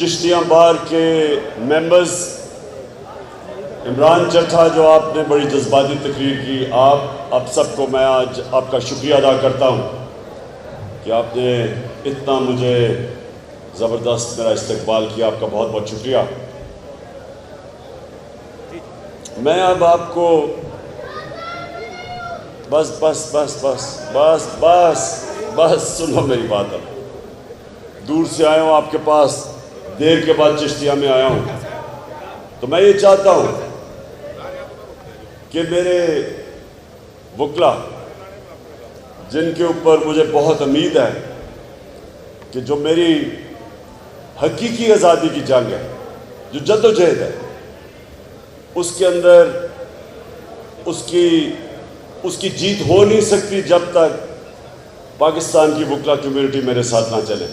چشتیاں بار کے ممبرز، عمران چٹھا جو آپ نے بڑی جذباتی تقریر کی، آپ سب کو میں آج آپ کا شکریہ ادا کرتا ہوں کہ آپ نے اتنا مجھے زبردست میرا استقبال کیا. آپ کا بہت بہت شکریہ. میں اب آپ کو بس بس بس بس بس بس بس سنو میری بات. اب دور سے آیا ہوں آپ کے پاس، دیر کے بعد چشتیہ میں آیا ہوں، تو میں یہ چاہتا ہوں کہ میرے وکلا جن کے اوپر مجھے بہت امید ہے کہ جو میری حقیقی آزادی کی جنگ ہے، جو جد و جہد ہے، اس کے اندر اس کی جیت ہو نہیں سکتی جب تک پاکستان کی وکلا کمیونٹی میرے ساتھ نہ چلے.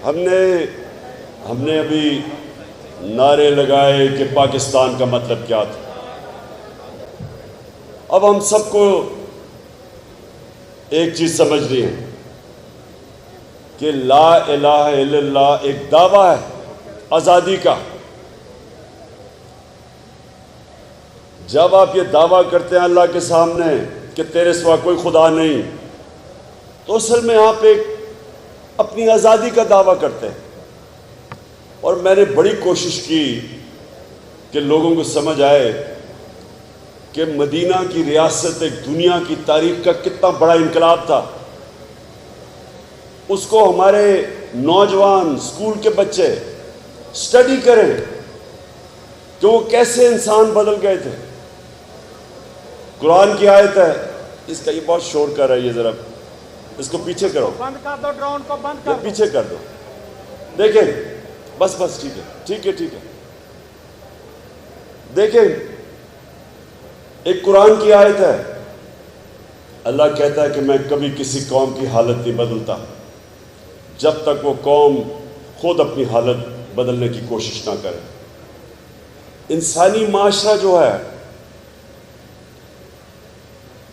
ہم نے ابھی نعرے لگائے کہ پاکستان کا مطلب کیا تھا. اب ہم سب کو ایک چیز سمجھنی ہے کہ لا الہ الا اللہ ایک دعویٰ ہے آزادی کا. جب آپ یہ دعویٰ کرتے ہیں اللہ کے سامنے کہ تیرے سوا کوئی خدا نہیں، تو اصل میں آپ ایک اپنی آزادی کا دعویٰ کرتے ہیں. اور میں نے بڑی کوشش کی کہ لوگوں کو سمجھ آئے کہ مدینہ کی ریاست ایک دنیا کی تاریخ کا کتنا بڑا انقلاب تھا. اس کو ہمارے نوجوان اسکول کے بچے اسٹڈی کریں کہ وہ کیسے انسان بدل گئے تھے. قرآن کی آیت ہے، اس کا یہ بہت شور کر رہا ہے، یہ ذرا اس کو پیچھے کرو، بند کر دو ڈرون کو، بند کر دو، پیچھے کر دو. دیکھیں بس ٹھیک ہے ٹھیک ہے ٹھیک ہے. دیکھیں ایک قرآن کی آیت ہے، اللہ کہتا ہے کہ میں کبھی کسی قوم کی حالت نہیں بدلتا جب تک وہ قوم خود اپنی حالت بدلنے کی کوشش نہ کرے. انسانی معاشرہ جو ہے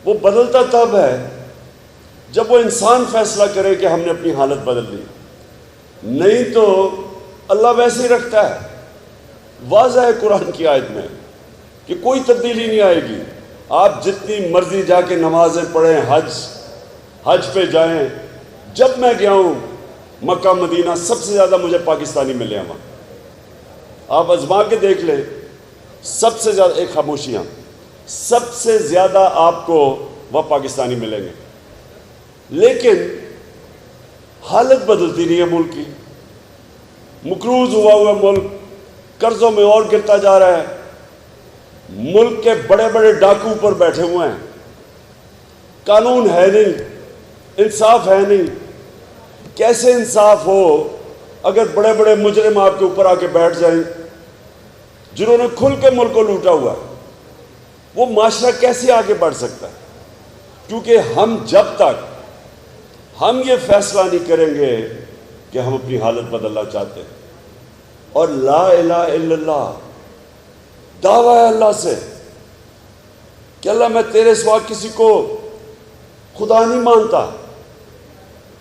وہ بدلتا تب ہے جب وہ انسان فیصلہ کرے کہ ہم نے اپنی حالت بدل لی. نہیں تو اللہ ویسے ہی رکھتا ہے. واضح ہے قرآن کی آیت میں کہ کوئی تبدیلی نہیں آئے گی. آپ جتنی مرضی جا کے نمازیں پڑھیں، حج پہ جائیں. جب میں گیا ہوں مکہ مدینہ، سب سے زیادہ مجھے پاکستانی ملے ہیں وہاں. آپ آزما کے دیکھ لیں، سب سے زیادہ، ایک خاموشیاں، سب سے زیادہ آپ کو وہ پاکستانی ملیں گے. لیکن حالت بدلتی نہیں ہے ملک کی. مقروض ہوا ملک قرضوں میں اور گرتا جا رہا ہے. ملک کے بڑے بڑے ڈاکو پر بیٹھے ہوئے ہیں. قانون ہے نہیں، انصاف ہے نہیں. کیسے انصاف ہو اگر بڑے بڑے مجرم آپ کے اوپر آ کے بیٹھ جائیں جنہوں نے کھل کے ملک کو لوٹا ہوا ہے؟ وہ معاشرہ کیسے آگے بڑھ سکتا ہے؟ کیونکہ جب تک ہم یہ فیصلہ نہیں کریں گے کہ ہم اپنی حالت بدلنا چاہتے ہیں. اور لا الہ الا اللہ دعویٰ ہے اللہ سے کہ اللہ میں تیرے سوا کسی کو خدا نہیں مانتا.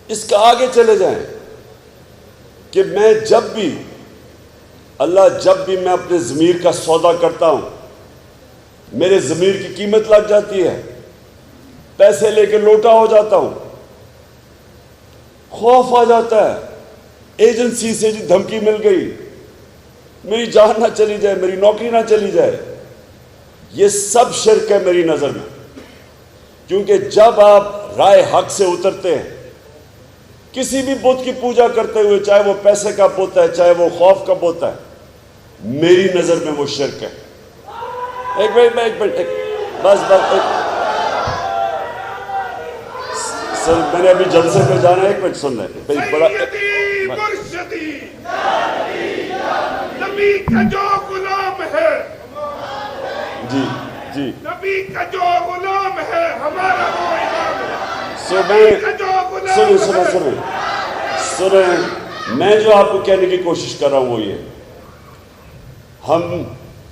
اس کا آگے چلے جائیں کہ میں جب بھی میں اپنے ضمیر کا سودا کرتا ہوں، میرے ضمیر کی قیمت لگ جاتی ہے، پیسے لے کے لوٹا ہو جاتا ہوں، خوف آ جاتا ہے، ایجنسی سے جو دھمکی مل گئی، میری جان نہ چلی جائے، میری نوکری نہ چلی جائے. یہ سب شرک ہے میری نظر میں. کیونکہ جب آپ رائے حق سے اترتے ہیں، کسی بھی بت کی پوجا کرتے ہوئے، چاہے وہ پیسے کا بت ہے، چاہے وہ خوف کا بت ہے، میری نظر میں وہ شرک ہے. ایک منٹ بس سر، میں نے ابھی جلسے پہ جانا ہے. ایک منٹ سن لیں. بڑا نبی کا جو غلام ہے، جی نبی کا جو غلام ہے ہمارا وہ امام ہے. سنیں، میں جو آپ کو کہنے کی کوشش کر رہا ہوں وہ یہ، ہم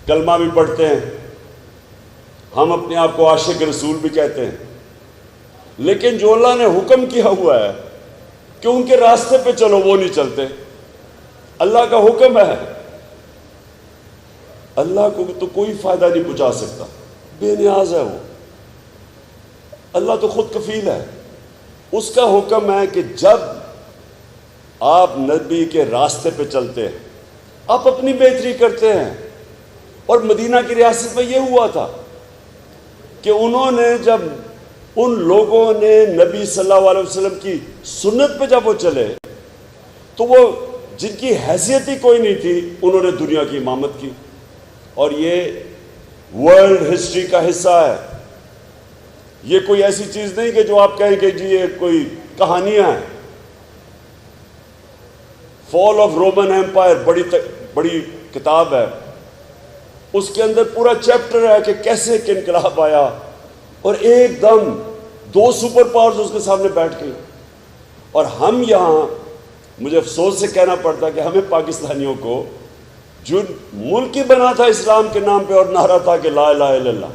کلمہ بھی پڑھتے ہیں، ہم اپنے آپ کو عاشق رسول بھی کہتے ہیں، لیکن جو اللہ نے حکم کیا ہوا ہے کہ ان کے راستے پہ چلو، وہ نہیں چلتے۔ اللہ کا حکم ہے، اللہ کو تو کوئی فائدہ نہیں پہنچا سکتا، بے نیاز ہے وہ، اللہ تو خود کفیل ہے۔ اس کا حکم ہے کہ جب آپ نبی کے راستے پہ چلتے ہیں آپ اپنی بہتری کرتے ہیں۔ اور مدینہ کی ریاست میں یہ ہوا تھا کہ انہوں نے جب ان لوگوں نے نبی صلی اللہ علیہ وسلم کی سنت پہ جب وہ چلے تو وہ جن کی حیثیت ہی کوئی نہیں تھی انہوں نے دنیا کی امامت کی، اور یہ ورلڈ ہسٹری کا حصہ ہے۔ یہ کوئی ایسی چیز نہیں کہ جو آپ کہیں کہ جی یہ کوئی کہانیاں ہیں۔ فال آف رومن ایمپائر بڑی کتاب ہے، اس کے اندر پورا چیپٹر ہے کہ کیسے کہ انقلاب آیا اور ایک دم 2 سپر پاورز اس کے سامنے بیٹھ گئی۔ اور ہم یہاں، مجھے افسوس سے کہنا پڑتا کہ ہمیں پاکستانیوں کو جو ملک ہی بنا تھا اسلام کے نام پہ اور نعرہ تھا کہ لا الہ الا اللہ،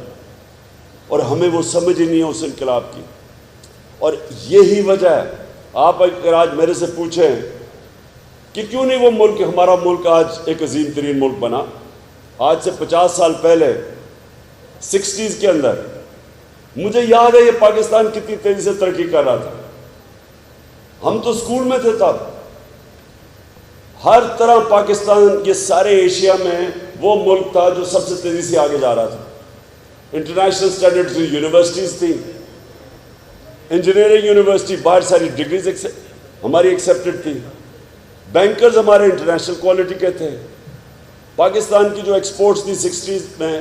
اور ہمیں وہ سمجھ ہی نہیں ہے اس انقلاب کی۔ اور یہی وجہ ہے، آپ اگر آج میرے سے پوچھیں کہ کیوں نہیں وہ ملک، ہمارا ملک آج ایک عظیم ترین ملک بنا، آج سے 50 سال پہلے 60s کے اندر مجھے یاد ہے یہ پاکستان کتنی تیزی سے ترقی کر رہا تھا۔ ہم تو اسکول میں تھے تب، ہر طرح پاکستان یہ سارے ایشیا میں وہ ملک تھا جو سب سے تیزی سے آگے جا رہا تھا۔ انٹرنیشنل اسٹینڈرڈ یونیورسٹیز تھیں، انجینئرنگ یونیورسٹی، باہر ساری ڈگریز ہماری ایکسیپٹڈ تھی، بینکرز ہمارے انٹرنیشنل کوالٹی کے تھے۔ پاکستان کی جو ایکسپورٹس تھی 60s میں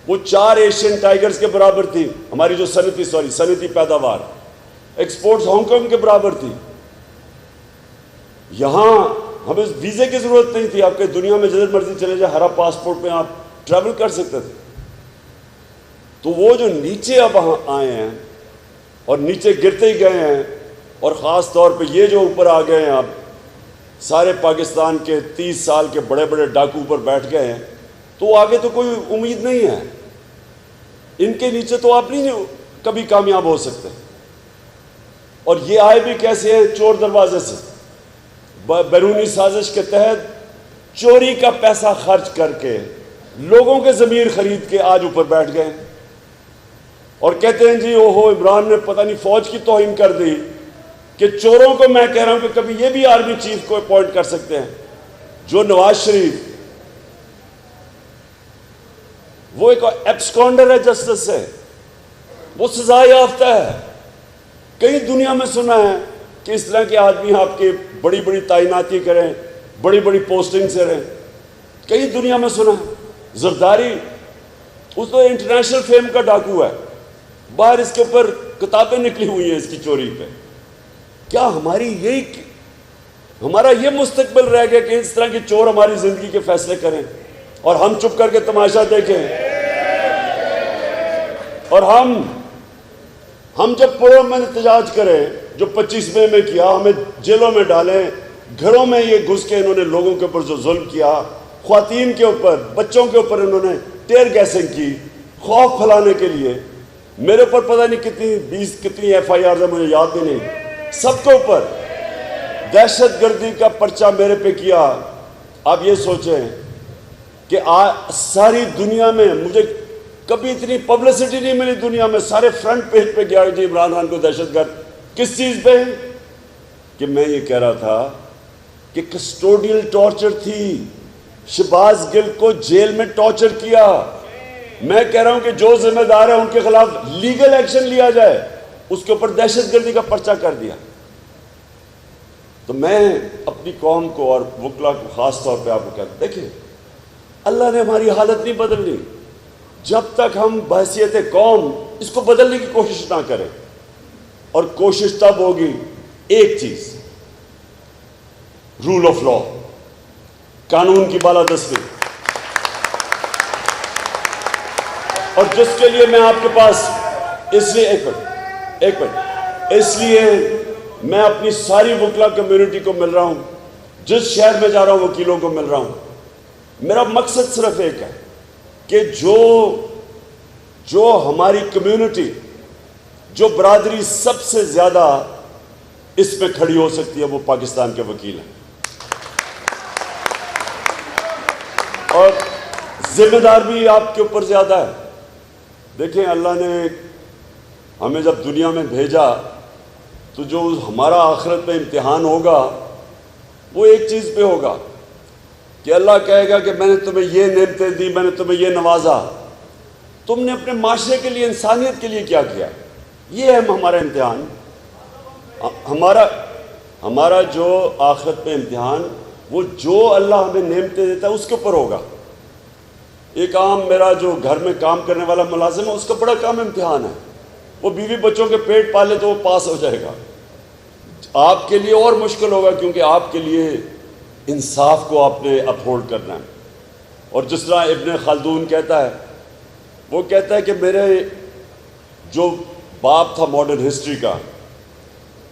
وہ 4 ایشین ٹائیگرز کے برابر تھی، ہماری جو صنعتی پیداوار ایکسپورٹس ہانگ کانگ کے برابر تھی۔ یہاں ہمیں ویزے کی ضرورت نہیں تھی، آپ کے دنیا میں جدھر مرضی چلے جائے ہرا پاسپورٹ پہ آپ ٹریول کر سکتے تھے۔ تو وہ جو نیچے اب آئے ہیں اور نیچے گرتے ہی گئے ہیں، اور خاص طور پہ یہ جو اوپر آ گئے ہیں اب سارے پاکستان کے 30 سال کے بڑے بڑے ڈاکو پر بیٹھ گئے ہیں، تو آگے تو کوئی امید نہیں ہے، ان کے نیچے تو آپ نہیں کبھی کامیاب ہو سکتے۔ اور یہ آئے بھی کیسے ہیں؟ چور دروازے سے، بیرونی سازش کے تحت چوری کا پیسہ خرچ کر کے لوگوں کے ضمیر خرید کے آج اوپر بیٹھ گئے اور کہتے ہیں جی اوہو عمران نے پتہ نہیں فوج کی توہین کر دی کہ چوروں کو میں کہہ رہا ہوں کہ کبھی یہ بھی آرمی چیف کو اپوائنٹ کر سکتے ہیں۔ جو نواز شریف وہ ایک ایبسکانڈر ہے جسٹس سے، وہ سزا یافتہ ہے۔ کئی دنیا میں سنا ہے کہ اس طرح کے آدمی آپ کے بڑی بڑی تعیناتی کریں، بڑی بڑی پوسٹنگ سے رہیں، کئی دنیا میں سنا ہے۔ زرداری اس تو انٹرنیشنل فیم کا ڈاکو ہے، باہر اس کے اوپر کتابیں نکلی ہوئی ہیں اس کی چوری پہ۔ کیا ہمارا یہ مستقبل رہ گیا کہ اس طرح کے چور ہماری زندگی کے فیصلے کریں اور ہم چپ کر کے تماشا دیکھیں؟ اور ہم جب پرو میں احتجاج کریں، جو 25 مئی میں کیا، ہمیں جیلوں میں ڈالیں، گھروں میں یہ گھس کے انہوں نے لوگوں کے اوپر جو ظلم کیا، خواتین کے اوپر، بچوں کے اوپر انہوں نے ٹیئر گیسنگ کی خوف پھیلانے کے لیے۔ میرے اوپر پتہ نہیں کتنی FIRs ہیں، مجھے یاد بھی نہیں، سب کے اوپر دہشت گردی کا پرچہ میرے پہ کیا۔ آپ یہ سوچیں کہ ساری دنیا میں مجھے کبھی اتنی پبلسٹی نہیں ملی، دنیا میں سارے فرنٹ پیج پہ گیا جی عمران خان کو دہشت گرد۔ کس چیز پہ؟ کہ میں یہ کہہ رہا تھا کہ کسٹوڈیل ٹارچر تھی، شہباز گل کو جیل میں ٹارچر کیا۔ میں کہہ رہا ہوں کہ جو ذمہ دار ہے ان کے خلاف لیگل ایکشن لیا جائے، اس کے اوپر دہشت گردی کا پرچہ کر دیا۔ تو میں اپنی قوم کو اور وکلا کو خاص طور پہ آپ کو کہتا ہوں، دیکھیں اللہ نے ہماری حالت نہیں بدلنی جب تک ہم بحیثیت قوم اس کو بدلنے کی کوشش نہ کریں۔ اور کوشش تب ہوگی ایک چیز، رول آف لا، قانون کی بالادستی، اور جس کے لیے میں آپ کے پاس اس لیے ایک منٹ اس لیے میں اپنی ساری وکلا کمیونٹی کو مل رہا ہوں، جس شہر میں جا رہا ہوں وکیلوں کو مل رہا ہوں۔ میرا مقصد صرف ایک ہے کہ جو ہماری کمیونٹی جو برادری سب سے زیادہ اس میں کھڑی ہو سکتی ہے وہ پاکستان کے وکیل ہیں، اور ذمہ دار بھی آپ کے اوپر زیادہ ہے۔ دیکھیں، اللہ نے ہمیں جب دنیا میں بھیجا تو جو ہمارا آخرت میں امتحان ہوگا وہ ایک چیز پہ ہوگا کہ اللہ کہے گا کہ میں نے تمہیں یہ نعمتیں دی، میں نے تمہیں یہ نوازا، تم نے اپنے معاشرے کے لیے، انسانیت کے لیے کیا کیا؟ یہ ہے ہمارا امتحان۔ ہمارا جو آخرت میں امتحان، وہ جو اللہ ہمیں نعمتیں دیتا ہے اس کے اوپر ہوگا۔ ایک عام میرا جو گھر میں کام کرنے والا ملازم ہے، اس کا بڑا کام امتحان ہے، وہ بیوی بچوں کے پیٹ پالے تو وہ پاس ہو جائے گا۔ آپ کے لیے اور مشکل ہوگا، کیونکہ آپ کے لیے انصاف کو آپ نے اپہولڈ کرنا ہے۔ اور جس طرح ابن خلدون کہتا ہے، وہ کہتا ہے کہ میرے جو باپ تھا ماڈرن ہسٹری کا،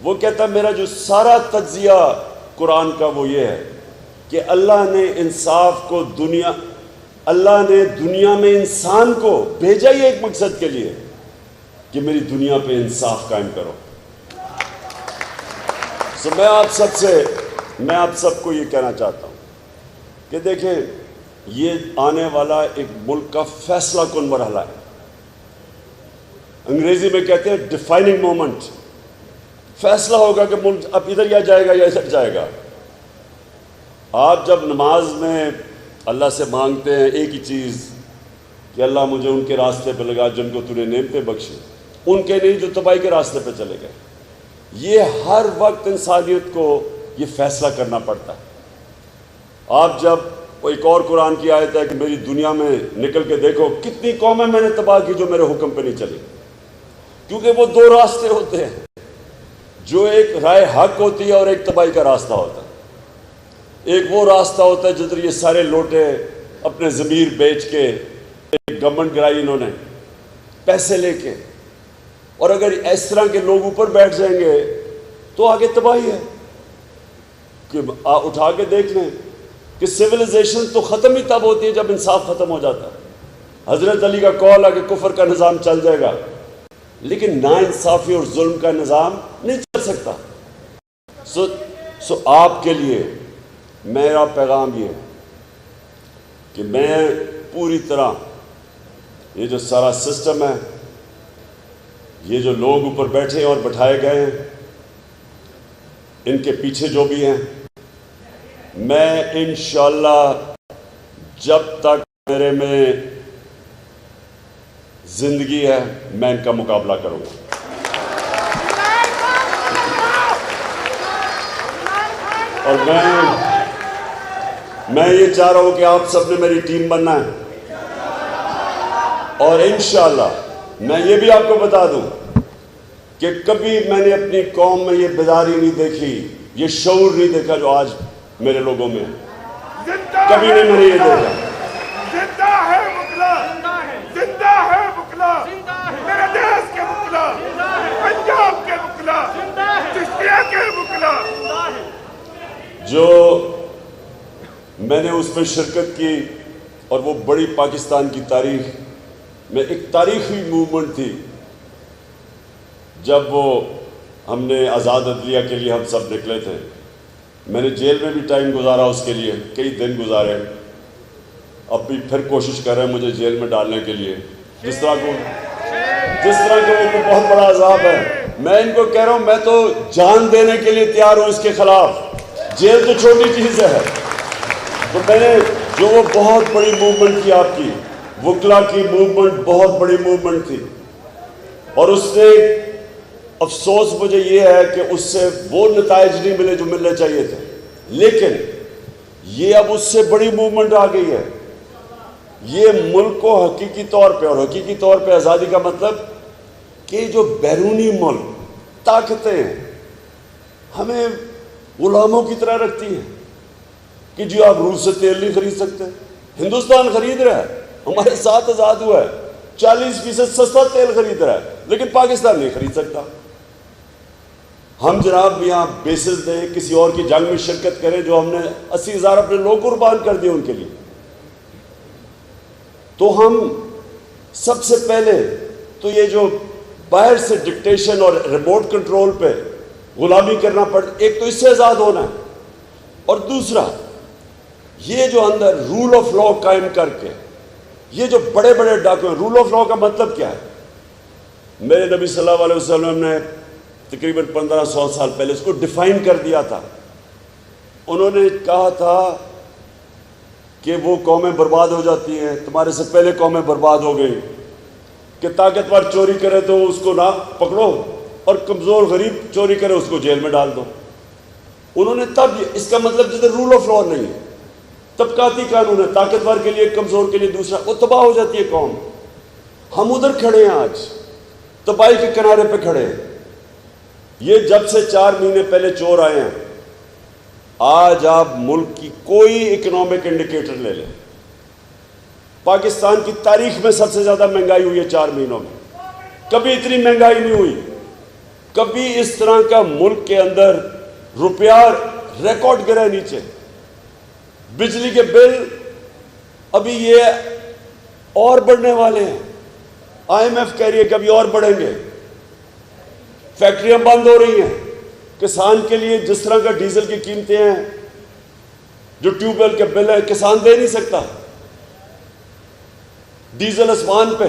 وہ کہتا ہے میرا جو سارا تجزیہ قرآن کا وہ یہ ہے کہ اللہ نے انصاف کو اللہ نے دنیا میں انسان کو بھیجا ہی ایک مقصد کے لیے کہ میری دنیا پہ انصاف قائم کرو۔ میں آپ سب کو یہ کہنا چاہتا ہوں کہ دیکھیں، یہ آنے والا ایک ملک کا فیصلہ کن مرحلہ ہے۔ انگریزی میں کہتے ہیں ڈیفائننگ مومنٹ۔ فیصلہ ہوگا کہ ملک اب ادھر یا جائے گا یا ادھر جائے گا۔ آپ جب نماز میں اللہ سے مانگتے ہیں ایک ہی چیز کہ اللہ مجھے ان کے راستے پہ لگا جن کو تو نے نعمتیں بخشی، ان کے نہیں جو تباہی کے راستے پہ چلے گئے۔ یہ ہر وقت انسانیت کو یہ فیصلہ کرنا پڑتا ہے۔ آپ جب ایک اور قرآن کی آیت ہے کہ میری دنیا میں نکل کے دیکھو کتنی قومیں میں نے تباہ کی جو میرے حکم پہ نہیں چلی، کیونکہ وہ دو راستے ہوتے ہیں، جو ایک رائے حق ہوتی ہے اور ایک تباہی کا راستہ ہوتا ہے۔ ایک وہ راستہ ہوتا ہے جدھر یہ سارے لوٹے اپنے ضمیر بیچ کے ایک گورنمنٹ گرائی انہوں نے پیسے لے کے، اور اگر اس طرح کے لوگ اوپر بیٹھ جائیں گے تو آگے تباہی ہے۔ کہ اٹھا کے دیکھ لیں کہ سویلائزیشن تو ختم ہی تب ہوتی ہے جب انصاف ختم ہو جاتا ہے۔ حضرت علی کا قول ہے کہ کفر کا نظام چل جائے گا لیکن ناانصافی اور ظلم کا نظام نہیں چل سکتا۔ سو آپ کے لیے میرا پیغام یہ ہے کہ میں پوری طرح یہ جو سارا سسٹم ہے، یہ جو لوگ اوپر بیٹھے اور بٹھائے گئے ہیں، ان کے پیچھے جو بھی ہیں، میں انشاءاللہ جب تک میرے میں زندگی ہے میں ان کا مقابلہ کروں گا۔ اور میں یہ چاہ رہا ہوں کہ آپ سب نے میری ٹیم بننا ہے، اور انشاءاللہ میں یہ بھی آپ کو بتا دوں کہ کبھی میں نے اپنی قوم میں یہ بیداری نہیں دیکھی، یہ شعور نہیں دیکھا جو آج میرے لوگوں میں ہے۔ کبھی نہیں میں نے یہ دیکھا۔ زندہ ہے وکلا، زندہ ہے وکلا، میرے دیش کے وکلا، پنجاب کے وکلا، چشتیہ کے وکلا۔ جو میں نے اس میں شرکت کی، اور وہ بڑی پاکستان کی تاریخ میں ایک تاریخی موومنٹ تھی جب وہ ہم نے آزاد عدلیہ کے لیے ہم سب نکلے تھے۔ میں نے جیل میں بھی ٹائم گزارا اس کے لیے، کئی دن گزارے، اب بھی پھر کوشش کر رہے ہیں مجھے جیل میں ڈالنے کے لیے، جس طرح کہ وہ بہت بڑا عذاب ہے۔ میں ان کو کہہ رہا ہوں میں تو جان دینے کے لیے تیار ہوں اس کے خلاف، جیل تو چھوٹی چیز ہے۔ تو میں نے جو وہ بہت بڑی موومنٹ کی، آپ کی وکلا کی موومنٹ بہت بڑی موومنٹ تھی، اور اس سے افسوس مجھے یہ ہے کہ اس سے وہ نتائج نہیں ملے جو ملنے چاہیے تھے، لیکن یہ اب اس سے بڑی موومنٹ آ گئی ہے۔ یہ ملک کو حقیقی طور پہ، اور حقیقی طور پہ آزادی کا مطلب کہ جو بیرونی ملک طاقتیں ہیں ہمیں غلاموں کی طرح رکھتی ہیں کہ جی آپ روس سے تیل نہیں خرید سکتے، ہندوستان خرید رہا ہے، ہمارے ساتھ آزاد ہوا ہے، 40% سستا تیل خرید رہا ہے، لیکن پاکستان نہیں خرید سکتا۔ ہم جناب یہاں بیسز دیں، کسی اور کی جنگ میں شرکت کریں جو ہم نے 80,000 اپنے لوگ قربان کر دیے ان کے لیے، تو ہم سب سے پہلے تو یہ جو باہر سے ڈکٹیشن اور ریموٹ کنٹرول پہ غلامی کرنا پڑتا، ایک تو اس سے آزاد ہونا ہے، اور دوسرا یہ جو اندر رول آف لا قائم کر کے یہ جو بڑے بڑے ڈاکومنٹ، رول آف لا کا مطلب کیا ہے؟ میرے نبی صلی اللہ علیہ وسلم نے تقریباً 1500 سال پہلے اس کو ڈیفائن کر دیا تھا. انہوں نے کہا تھا کہ وہ قومیں برباد ہو جاتی ہیں، تمہارے سے پہلے قومیں برباد ہو گئی، کہ طاقتور چوری کرے تو اس کو نہ پکڑو اور کمزور غریب چوری کرے اس کو جیل میں ڈال دو. انہوں نے تب، اس کا مطلب جدھر رول آف لا نہیں ہے، طبقاتی قانون ہے، طاقتور کے لیے کمزور کے لیے دوسرا، وہ تباہ ہو جاتی ہے قوم. ہم ادھر کھڑے ہیں، آج تباہی کے کنارے پہ کھڑے ہیں. یہ جب سے 4 مہینے پہلے چور آئے ہیں، آج آپ ملک کی کوئی اکنامک انڈیکیٹر لے لیں، پاکستان کی تاریخ میں سب سے زیادہ مہنگائی ہوئی ہے 4 مہینوں میں. کبھی اتنی مہنگائی نہیں ہوئی، کبھی اس طرح کا ملک کے اندر روپیہ ریکارڈ گرا نیچے. بجلی کے بل ابھی یہ اور بڑھنے والے ہیں، IMF کہہ رہی ہے کہ ابھی اور بڑھیں گے. فیکٹریاں بند ہو رہی ہیں. کسان کے لیے جس طرح کا ڈیزل کی قیمتیں ہیں، جو ٹیوب ویل کے بل ہیں، کسان دے نہیں سکتا، ڈیزل اسمان پہ.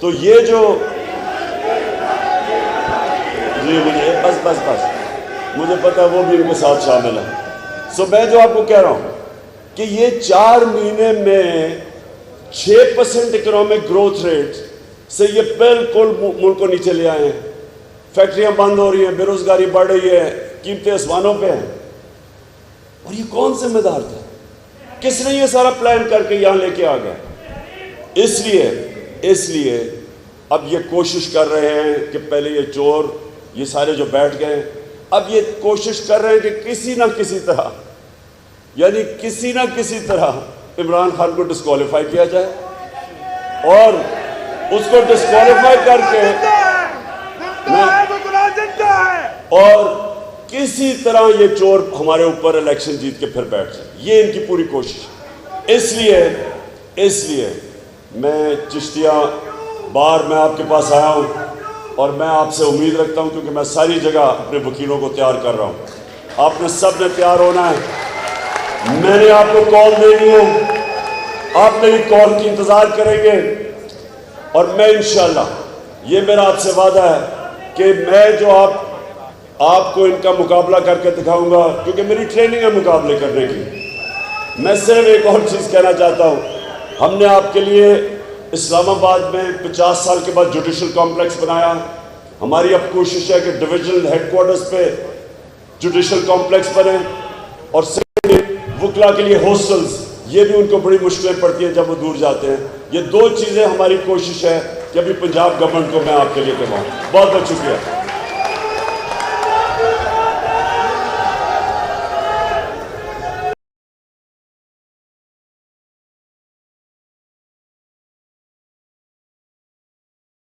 تو یہ جو جی مجھے بس مجھے پتا وہ بھی ان کے ساتھ شامل ہے. سو میں جو آپ کو کہہ رہا ہوں کہ یہ 4 مہینے میں 6% اکنامک گروتھ ریٹ سے یہ بالکل ملک کو نیچے لے آئے ہیں. فیکٹریاں بند ہو رہی ہیں، بے روزگاری بڑھ رہی ہے، قیمتیں آسمانوں پہ ہیں. اور یہ کون ذمہ دار تھا؟ کس نے یہ سارا پلان کر کے یہاں لے کے آ گیا؟ اس لیے اب یہ کوشش کر رہے ہیں کہ پہلے یہ چور یہ سارے جو بیٹھ گئے، اب یہ کوشش کر رہے ہیں کہ کسی نہ کسی طرح، یعنی کسی نہ کسی طرح عمران خان کو ڈسکوالیفائی کیا جائے، اور اس کو ڈسکوالیفائی کر کے اور کسی طرح یہ چور ہمارے اوپر الیکشن جیت کے پھر بیٹھ جائے. یہ ان کی پوری کوشش. اس لیے میں چشتیہ بار میں آپ کے پاس آیا ہوں، اور میں آپ سے امید رکھتا ہوں، کیونکہ میں ساری جگہ اپنے وکیلوں کو تیار کر رہا ہوں. آپ نے سب نے تیار ہونا ہے. میں نے آپ کو کال دینی ہے، آپ میری کال کی انتظار کریں گے، اور میں انشاءاللہ، یہ میرا آپ سے وعدہ ہے کہ میں جو آپ کو ان کا مقابلہ کر کے دکھاؤں گا، کیونکہ میری ٹریننگ ہے مقابلے کرنے کی. میں صرف ایک اور چیز کہنا چاہتا ہوں. ہم نے آپ کے لیے اسلام آباد میں 50 سال کے بعد جوڈیشل کمپلیکس بنایا. ہماری اب کوشش ہے کہ ڈویژنل ہیڈ کوارٹرز پہ جوڈیشل کمپلیکس بنے، اور وکلا کے لیے ہاسٹلز، یہ بھی ان کو بڑی مشکلیں پڑتی ہیں جب وہ دور جاتے ہیں. یہ 2 چیزیں ہماری کوشش ہے کہ ابھی پنجاب گورنمنٹ کو میں آپ کے لیے کرواؤں. بہت بہت شکریہ.